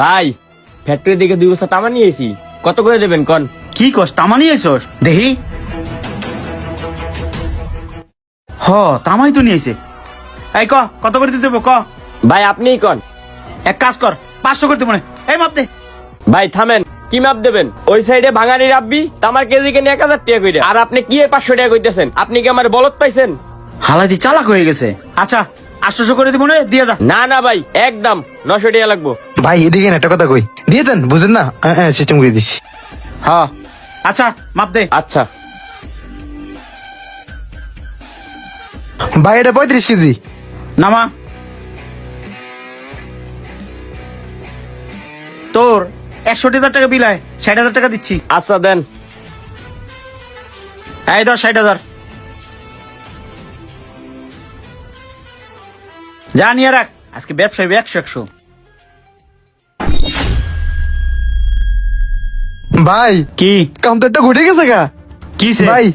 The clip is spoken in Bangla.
ভাই ফ্যাক্টরি দিকে 2 বস্তা তামা নিয়েছি, কত করে দেবেন কন? কি কস তামা নিয়েছস? দেখি। হ তামাই তো নিয়েছে। এই কত করে দিতে হবে ক? ভাই আপনিই কন। এক কাজ কর 500 করতে মনে। এই মাপ দে। ভাই থামেন, কি মাপ দেবেন? ওই সাইডে ভাঙানি রাব্বি তামার কেজি কেনে 1000 টাকা কইরা, আর আপনি কি 500 টাকা কইতেছেন? আপনি কি আমার বলত পাইছেন? হালাদি চালাক হয়ে গেছে। আচ্ছা 800 করে দিব না, দিয়ে যা। না না ভাই, একদম 900 টাকা লাগবো। ভাই এদিকে একটা কথা কই, দিয়ে দেন, বুঝেন না, সিস্টেম করে দিছি। হ্যাঁ আচ্ছা মাপ দে। আচ্ছা ভাই এটা 35 কেজি। নামা। তোর 61,000 টাকা বিলায় 60,000 টাকা দিচ্ছি। আচ্ছা দেন। এই ধর 60,000। যা নিয়ে রাখ, আজকে ব্যবসায় 100-100। ভাই কি কাউন্টারটা ঘুরে গেছে গা। কিসে? ভাই